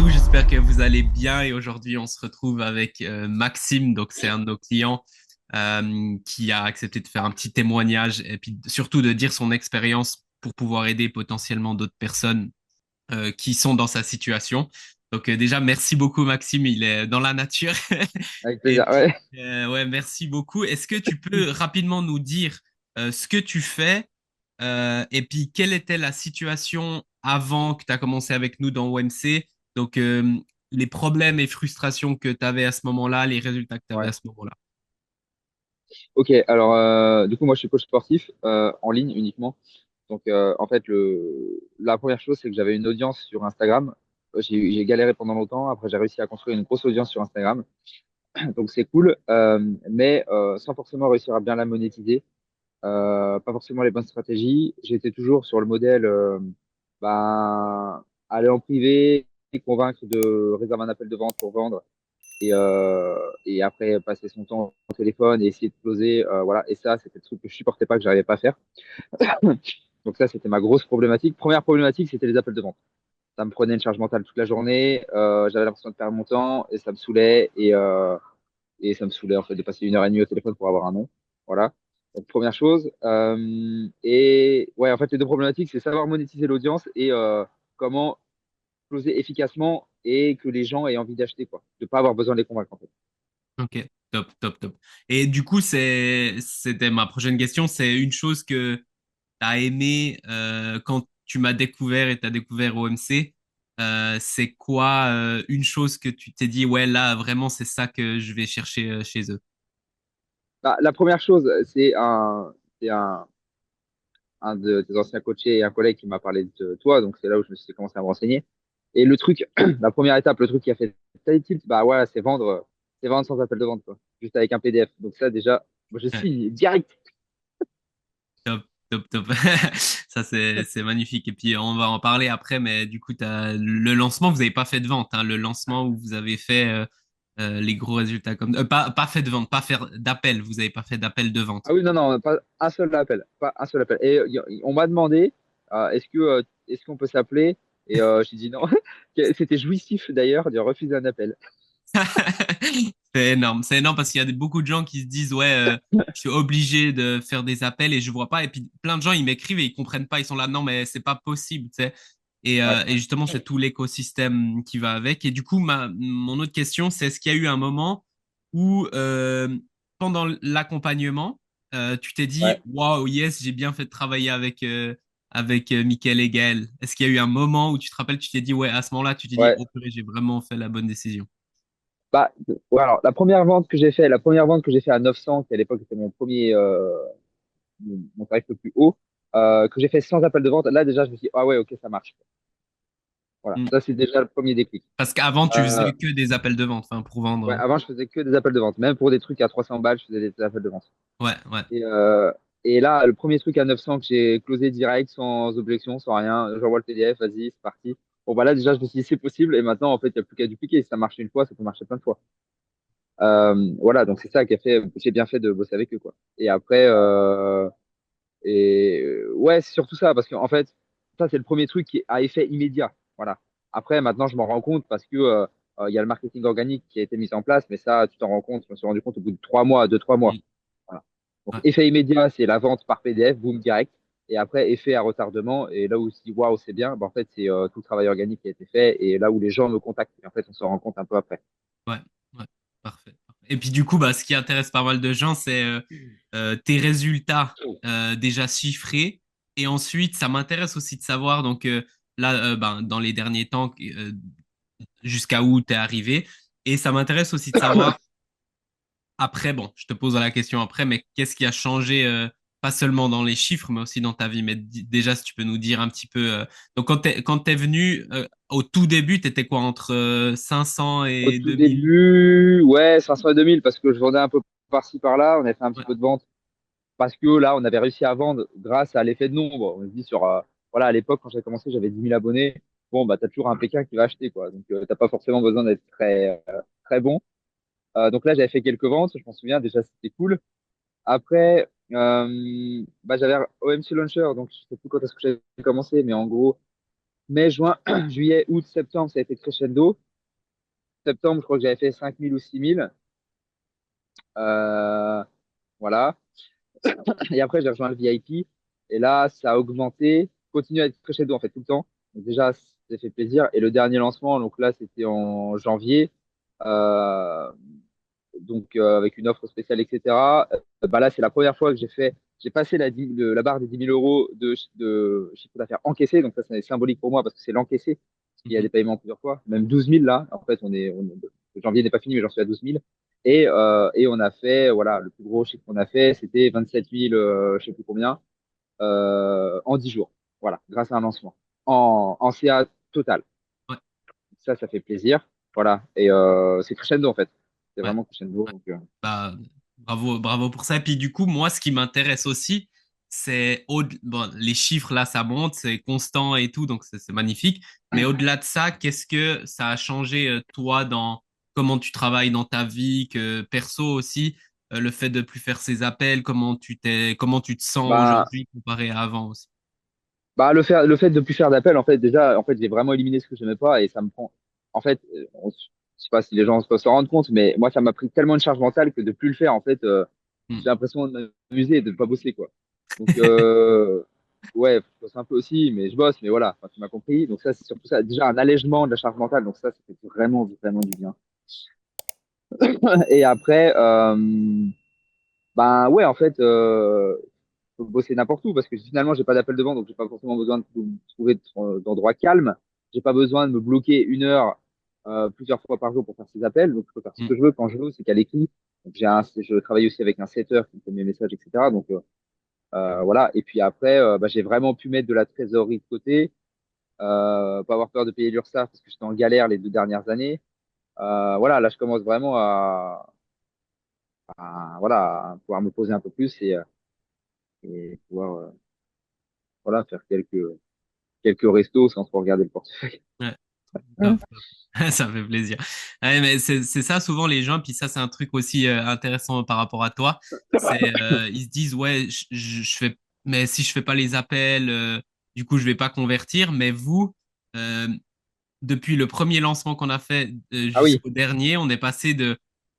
tous, j'espère que vous allez bien et aujourd'hui on se retrouve avec Maxime, donc c'est un de nos clients qui a accepté de faire un petit témoignage et puis surtout de dire son expérience pour pouvoir aider potentiellement d'autres personnes qui sont dans sa situation. Donc déjà merci beaucoup Maxime, il est dans la nature Avec et plaisir. puis Ouais. ouais merci beaucoup. Est-ce que tu peux rapidement nous dire ce que tu fais et puis, quelle était la situation avant que tu as commencé avec nous dans OMC? Donc, les problèmes et frustrations que tu avais à ce moment-là, les résultats que tu avais Ouais. à ce moment-là. Ok. Alors, du coup, moi, je suis coach sportif en ligne uniquement. Donc, en fait, la première chose, c'est que j'avais une audience sur Instagram. J'ai galéré pendant longtemps. Après, j'ai réussi à construire une grosse audience sur Instagram. Donc, c'est cool. Mais sans forcément réussir à bien la monétiser. Pas forcément les bonnes stratégies. J'étais toujours sur le modèle, ben, aller en privé, convaincre de réserver un appel de vente pour vendre et après passer son temps au téléphone et essayer de closer. Voilà. Et ça, c'était le truc que je supportais pas, que j'arrivais pas à faire. Donc ça, c'était ma grosse problématique. Première problématique, c'était les appels de vente. Ça me prenait une charge mentale toute la journée. J'avais l'impression de perdre mon temps et ça me saoulait. Et ça me saoulait en fait de passer 1 heure et demie au téléphone pour avoir un nom. Voilà. Donc première chose. Et ouais, en fait, les deux problématiques, c'est savoir monétiser l'audience et comment closer efficacement et que les gens aient envie d'acheter, quoi. De pas avoir besoin de les convaincre, en fait. Ok, top, top, top. Et du coup, c'était ma prochaine question. C'est une chose que tu as aimé quand tu m'as découvert et tu as découvert OMC. C'est quoi une chose que tu t'es dit, ouais, là, vraiment, c'est ça que je vais chercher chez eux? Bah, la première chose, c'est un de tes anciens coachés et un collègue qui m'a parlé de toi, donc c'est là où je me suis commencé à me renseigner. Et le truc, la première étape, le truc qui a fait tel tilt, bah ouais, c'est vendre sans appel de vente, quoi. Juste avec un PDF. Donc ça, déjà, moi, je Ouais. signe direct. Top, top, top. Ça, c'est magnifique. Et puis, on va en parler après, mais du coup, le lancement, vous n'avez pas fait de vente, hein, le lancement où vous avez fait les gros résultats comme... pas fait de vente, pas faire d'appel. Vous n'avez pas fait d'appel de vente. Ah oui, non, non, pas un seul appel, pas un seul appel. Et on m'a demandé, est-ce qu'on peut s'appeler? Et j'ai dit non. C'était jouissif d'ailleurs de refuser un appel. C'est énorme. C'est énorme parce qu'il y a beaucoup de gens qui se disent, ouais, je suis obligé de faire des appels et je vois pas. Et puis, plein de gens, ils m'écrivent et ils comprennent pas. Ils sont là, non, mais c'est pas possible, tu sais. Ouais. Et justement, c'est tout l'écosystème qui va avec. Et du coup, mon autre question, c'est est-ce qu'il y a eu un moment où, pendant l'accompagnement, tu t'es dit, Ouais. waouh, yes, j'ai bien fait de travailler avec Mickaël et Gaël. Est-ce qu'il y a eu un moment où tu te rappelles, tu t'es dit, ouais, à ce moment-là, tu t'es dit, Ouais. oh purée, j'ai vraiment fait la bonne décision. Bah, ouais, alors, la première vente que j'ai fait à 900, qui à l'époque était mon premier, mon tarif le plus haut, que j'ai fait sans appel de vente, là déjà, je me suis dit, ah ouais, ok, ça marche. Voilà. Hmm. Ça, c'est déjà le premier déclic. Parce qu'avant, tu Euh, faisais que des appels de vente, enfin, pour ouais, vendre. avant, je faisais que des appels de vente. Même pour des trucs à 300 balles, je faisais des appels de vente. Ouais, ouais. Et, euh, et là, le premier truc à 900 que j'ai closé direct, sans objection, sans rien, j'envoie le PDF, vas-y, c'est parti. Bon, bah là, déjà, je me suis dit, c'est possible. Et maintenant, en fait, il n'y a plus qu'à dupliquer. Si ça marche une fois, ça peut marcher plein de fois. Voilà, donc c'est ça qui a fait, j'ai bien fait de bosser avec eux, quoi. Et après, ouais, c'est surtout ça, parce qu'en fait, ça, c'est le premier truc qui a effet immédiat. Voilà. Après, maintenant, je m'en rends compte parce que il y a le marketing organique qui a été mis en place, mais ça, tu t'en rends compte, je me suis rendu compte au bout de 3 mois, 2, 3 mois. Hmm. Voilà. Donc, Ouais, effet immédiat, c'est la vente par PDF, boom, direct. Et après, effet à retardement. Et là où on se dit, waouh, c'est bien, bah, en fait, c'est tout le travail organique qui a été fait. Et là où les gens me contactent. Et en fait, on se rend compte un peu après. ouais, ouais. Parfait, parfait. Et puis, du coup, bah, ce qui intéresse pas mal de gens, c'est tes résultats déjà chiffrés. Et ensuite, ça m'intéresse aussi de savoir, donc là, ben, dans les derniers temps, jusqu'à où tu es arrivé. Et ça m'intéresse aussi de savoir après, bon, je te pose la question après, mais qu'est-ce qui a changé, pas seulement dans les chiffres, mais aussi dans ta vie? Mais déjà, si tu peux nous dire un petit peu. Donc, quand t'es venu, au tout début, t'étais quoi, entre 500 Au et tout 2000? début, ouais, 500 et 2000, parce que je vendais un peu par-ci par-là. On avait fait un petit Ouais, peu de vente parce que là, on avait réussi à vendre grâce à l'effet de nombre. On se dit voilà, à l'époque, quand j'ai commencé, j'avais 10 000 abonnés. Bon, bah, t'as toujours un Pékin qui va acheter, quoi. Donc, t'as pas forcément besoin d'être très bon. Donc là, j'avais fait quelques ventes, je m'en souviens, déjà, c'était cool. Après, bah, j'avais OMC Launcher, donc je sais plus quand est-ce que j'avais commencé, mais en gros, Mai, juin, juillet, août, septembre, ça a été crescendo. Septembre, je crois que j'avais fait 5 000 ou 6 000. Euh, voilà. Et après, j'ai rejoint le VIP. Et là, ça a augmenté, continue à être crescendo en fait tout le temps. Donc déjà, ça fait plaisir. Et le dernier lancement, donc là, c'était en janvier. Euh, avec une offre spéciale, etc. Bah là, c'est la première fois que j'ai passé la barre des 10 000 € de chiffre d'affaires encaissé. Donc ça, c'est symbolique pour moi parce que c'est l'encaissé. Parce qu'il y a Mhm. des paiements plusieurs fois, même 12 000 là. En fait, janvier n'est pas fini, mais j'en suis à 12 000. Et on a fait, voilà, le plus gros chiffre qu'on a fait, c'était 27 000, je sais plus combien, en 10 jours. Voilà, grâce à un lancement. En CA total. Ouais, Ça fait plaisir. Voilà. Et c'est crescendo en fait. C'est ouais. vraiment crescendo. Ouais. Donc, Bah, bravo, bravo pour ça. Et puis du coup, moi, ce qui m'intéresse aussi, c'est bon, les chiffres là, ça monte, c'est constant et tout, donc c'est magnifique. Mais au-delà de ça, qu'est-ce que ça a changé toi dans comment tu travailles dans ta vie, que perso aussi, le fait de plus faire ces appels, comment tu te sens bah, aujourd'hui comparé à avant aussi. le fait de plus faire d'appel, en fait, déjà, en fait, j'ai vraiment éliminé ce que j'aimais pas et ça me prend. En fait, je sais pas si les gens peuvent s'en rendre compte, mais moi, ça m'a pris tellement de charge mentale que de plus le faire, en fait, Hmm. j'ai l'impression de m'amuser et de ne pas bosser, quoi. Donc, ouais, je bosse un peu aussi, mais je bosse, mais voilà, enfin, tu m'as compris. Donc, ça, c'est surtout ça. Déjà, un allègement de la charge mentale. Donc, ça fait vraiment, vraiment du bien. Et après, ben ouais, en fait, faut bosser n'importe où parce que finalement, j'ai pas d'appel de vente, donc j'ai pas forcément besoin de trouver d'endroits calmes. J'ai pas besoin de me bloquer 1 heure plusieurs fois par jour pour faire ces appels. Donc, je peux faire ce Hmm. que je veux quand je veux, c'est qu'à l'écrit. Donc, je travaille aussi avec un setter qui me fait mes messages, etc. Donc, voilà. Et puis après, bah, j'ai vraiment pu mettre de la trésorerie de côté, pas avoir peur de payer l'URSSAF parce que j'étais en galère les 2 dernières années. Voilà, là, je commence vraiment voilà, à pouvoir me poser un peu plus et pouvoir voilà, faire quelques restos sans trop regarder le portefeuille. Ouais. Top, top. Ça fait plaisir. Ouais, mais c'est ça souvent les gens, puis ça c'est un truc aussi intéressant par rapport à toi. C'est ils se disent ouais je fais mais si je fais pas les appels, du coup je vais pas convertir. Mais vous, euh, depuis le premier lancement qu'on a fait Ah oui, jusqu'au dernier, on est passé de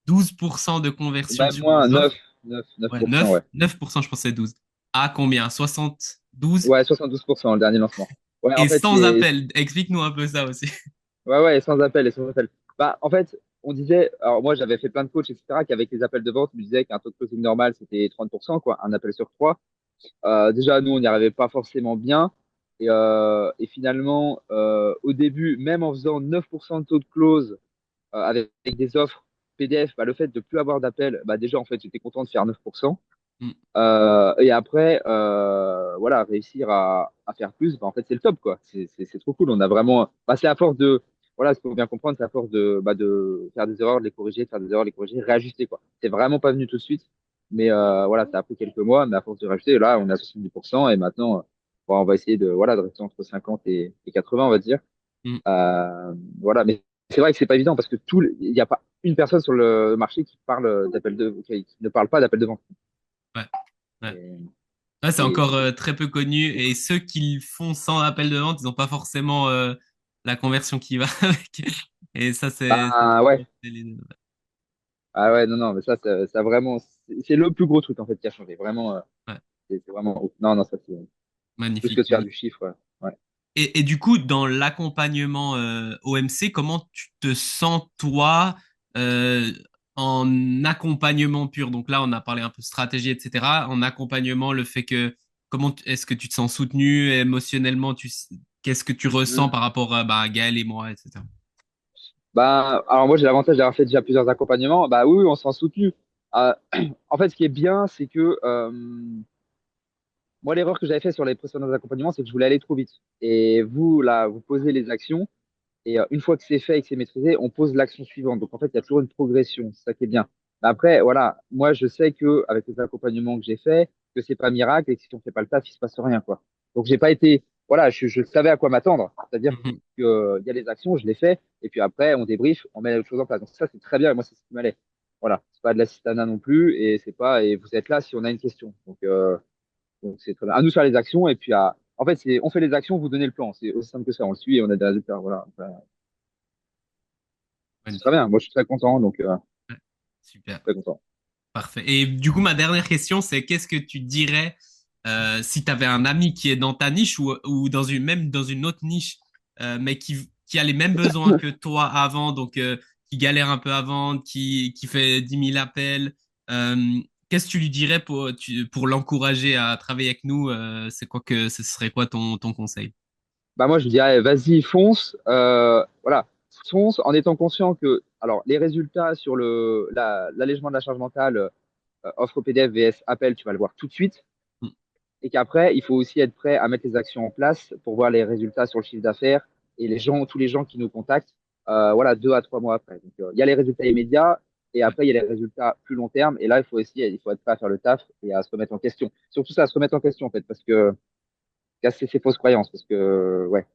12% de conversion même sur vos moins, offres. 9, Ouais, 9%, ouais. 9%, je pensais 12. À combien? 72 Ouais, 72% le dernier lancement. Ouais, en et fait, sans appel. Explique-nous un peu ça aussi. ouais, ouais, sans appel et sans appel. Bah, en fait, on disait, alors moi, j'avais fait plein de coachs, etc., qu'avec les appels de vente, on me disait qu'un taux de closing normal, c'était 30%, quoi, un appel sur trois. Déjà, nous, on n'y arrivait pas forcément bien. Et finalement, au début, même en faisant 9% de taux de close, avec des offres PDF, bah, le fait de plus avoir d'appels, bah, déjà, en fait, j'étais content de faire 9%. Mm. Et après, voilà, réussir à faire plus, bah, en fait, c'est le top, quoi. C'est trop cool. On a vraiment, bah, c'est à force de, voilà, ce qu'il faut bien comprendre, c'est à force de faire des erreurs, de les corriger, de faire des erreurs, de les corriger, réajuster, quoi. C'est vraiment pas venu tout de suite, mais voilà, ça a pris quelques mois, mais à force de rajouter, là, on est à 70%, et maintenant, bon, on va essayer voilà, de rester entre 50 et 80, on va dire. Mm. Voilà, mais c'est vrai que c'est pas évident parce que il n'y a pas une personne sur le marché qui ne parle pas d'appel de vente. Ouais. Ouais. Et, Ouais, c'est et encore très peu connu et ceux qui le font sans appel de vente, ils n'ont pas forcément la conversion qui va avec. Et ça, c'est bah vraiment ouais, les- ah ouais, non, non, mais ça vraiment, c'est le plus gros truc en fait qui a changé. Vraiment, ouais, c'est vraiment ouf. Non, non, ça c'est plus que magnifique, de faire du magnifique. chiffre. Ouais. Et du coup, dans l'accompagnement OMC, comment tu te sens toi euh, en accompagnement pur? Donc là, on a parlé un peu stratégie, etc. En accompagnement, le fait que est-ce que tu te sens soutenu émotionnellement? Qu'est-ce que tu ressens Mm. par rapport à bah, Gaël et moi, etc. Bah, alors moi j'ai l'avantage d'avoir fait déjà plusieurs accompagnements. Bah oui, oui, on s'en soutenu. Euh, En fait, ce qui est bien, c'est que moi l'erreur que j'avais fait sur les précédents accompagnements, c'est que je voulais aller trop vite. Et vous là, vous posez les actions. Et une fois que c'est fait et que c'est maîtrisé, on pose l'action suivante. Donc en fait, il y a toujours une progression. C'est ça qui est bien. Mais après, voilà, moi je sais que avec les accompagnements que j'ai faits, que c'est pas miracle et que si on fait pas le taf, il se passe rien quoi. Donc j'ai pas été, voilà, je savais à quoi m'attendre. C'est-à-dire Mhm. que il y a les actions, je les fais, et puis après on débrief, on met autre chose en place. Donc ça c'est très bien. Et moi c'est ce qui m'allait. Voilà, c'est pas de l'assistanat non plus, et c'est pas et vous êtes là si on a une question. Donc c'est très bien. À nous de faire les actions et puis En fait, c'est on fait les actions, vous donnez le plan. C'est aussi simple que ça. On le suit et on a des résultats. Voilà. Enfin, c'est très Magnifique. bien. Moi, je suis très content, donc Ouais, super. très content. Parfait. Et du coup, ma dernière question, c'est qu'est-ce que tu dirais si tu avais un ami qui est dans ta niche ou dans une, même dans une autre niche, mais qui a les mêmes besoins que toi avant, donc qui galère un peu à vendre, qui fait 10 000 appels. euh, qu'est-ce que tu lui dirais pour l'encourager à travailler avec nous? C'est quoi que ce serait quoi ton conseil? Bah moi, je dirais, vas-y, fonce. Voilà, fonce en étant conscient que, alors, les résultats sur l'allègement de la charge mentale, offre PDF vs appel, tu vas le voir tout de suite. Mm. Et qu'après, il faut aussi être prêt à mettre les actions en place pour voir les résultats sur le chiffre d'affaires et tous les gens qui nous contactent, voilà, 2 à 3 mois après. Donc, il y a les résultats immédiats et Ouais, après, il y a les résultats plus long terme. Et là, il faut être prêt à faire le taf et à se remettre en question. Surtout ça, à se remettre en question, en fait, parce que casser ses fausses croyances, parce que, ouais,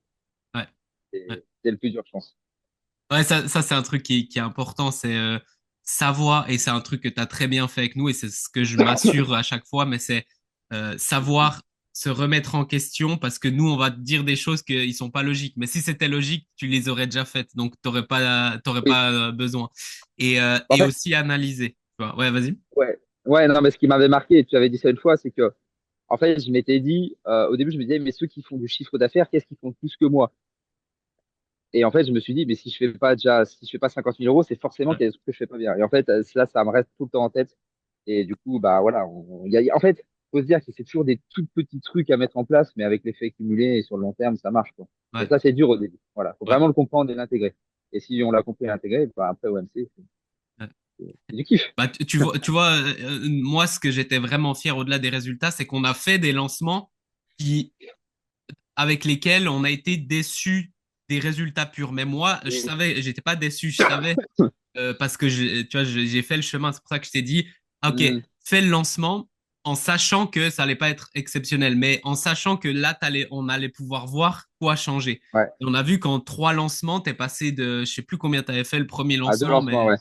ouais. Ouais. c'est le plus dur, je pense. Ouais, ça c'est un truc qui est important, c'est savoir, et c'est un truc que tu as très bien fait avec nous, et c'est ce que je m'assure à chaque fois, mais c'est savoir se remettre en question, parce que nous, on va te dire des choses qui sont pas logiques. Mais si c'était logique, tu les aurais déjà faites, donc t'aurais Oui. pas besoin. En Et fait, aussi analyser. Tu vois. Ouais, vas-y. ouais. Ouais, non, mais ce qui m'avait marqué, et tu avais dit ça une fois, c'est que, en fait, je m'étais dit, au début, je me disais, mais ceux qui font du chiffre d'affaires, qu'est-ce qu'ils font de plus que moi? Et en fait, je me suis dit, mais si je fais pas 50 000 euros, c'est forcément Ouais, qu'il y a des trucs que je fais pas bien. Et en fait, ça me reste tout le temps en tête. Et du coup, bah voilà, en fait, faut se dire que c'est toujours des tout petits trucs à mettre en place, mais avec l'effet cumulé et sur le long terme, ça marche, quoi. Et ouais, ça, c'est dur au début. Voilà, faut ouais, vraiment le comprendre et l'intégrer. Et si on l'a compris et intégré, bah après OMC, ouais. c'est du kiff. Bah, tu vois, moi, ce que j'étais vraiment fier au-delà des résultats, c'est qu'on a fait des lancements qui avec lesquels on a été déçus des résultats purs. Mais moi, je savais, j'étais pas déçu, je savais parce que tu vois, j'ai fait le chemin. C'est pour ça que je t'ai dit, ok, Mm. fais le lancement en sachant que ça allait pas être exceptionnel, mais en sachant que là, on allait pouvoir voir quoi changer. Ouais, Et on a vu qu'en 3 lancements, t'es passé de, je sais plus combien t'avais fait le premier à deux lancement, lancements, mais ouais.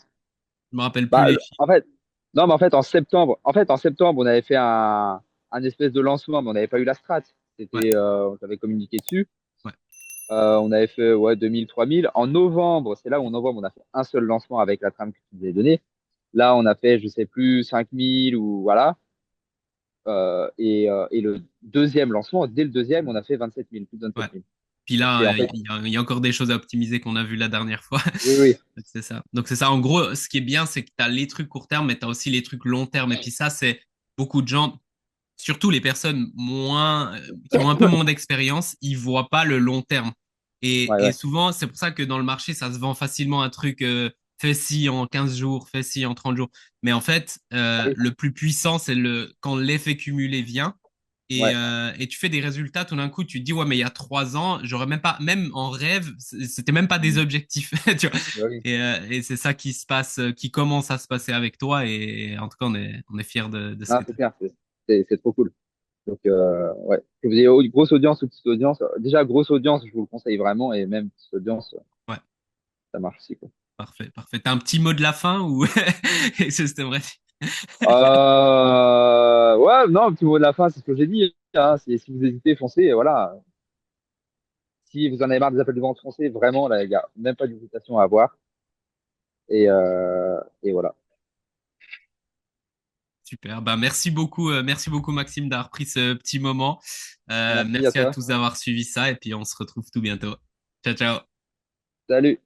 je me rappelle plus Bah, les chiffres. en fait, non, mais en septembre, on avait fait un espèce de lancement, mais on n'avait pas eu la strat. Ouais, On avait communiqué dessus. ouais, On avait fait, ouais, 2000, 3000. En novembre, c'est là où en novembre, on a fait un seul lancement avec la trame que tu nous avais donnée. Là, on a fait, je sais plus, 5000 ou voilà. Et le deuxième lancement, dès le deuxième, on a fait 27 000, plus de ouais. 27 000. Puis Donc, là, c'est en fait, il y a encore des choses à optimiser qu'on a vu la dernière fois. oui, oui, Donc, c'est ça. Donc, c'est ça. En gros, ce qui est bien, c'est que tu as les trucs court terme, mais tu as aussi les trucs long terme. Et puis ça, c'est beaucoup de gens, surtout les personnes qui ont un peu moins d'expérience, ils voient pas le long terme. ouais, Et ouais. souvent, c'est pour ça que dans le marché, ça se vend facilement un truc fais ci en 15 jours, fais ci en 30 jours. Mais en fait, Ah oui, le plus puissant, c'est quand l'effet cumulé vient. ouais, Et tu fais des résultats, tout d'un coup, tu te dis, ouais, mais il y a 3 ans, j'aurais même pas, même en rêve, c'était même pas des Mm. objectifs, tu vois. Bah oui. Et c'est ça qui se passe, qui commence à se passer avec toi. Et en tout cas, on est fiers de ce Non, que tu c'est as. clair, c'est trop cool. Donc, ouais. Que vous ayez grosse audience ou petite audience. Déjà, grosse audience, je vous le conseille vraiment. Et même petite audience, Ouais, ça marche aussi, quoi. parfait, parfait. T'as un petit mot de la fin ou c'était vrai? Ouais, non, petit mot de la fin, c'est ce que j'ai dit, hein. Si vous hésitez, foncez. Et voilà. Si vous en avez marre des appels de vente, foncez. Vraiment, là, il n'y a même pas d'hésitation à avoir. Et voilà. Super. Bah, merci beaucoup Maxime d'avoir pris ce petit moment. Merci à Merci à toi. tous d'avoir suivi ça et puis on se retrouve tout bientôt. Ciao, ciao. Salut.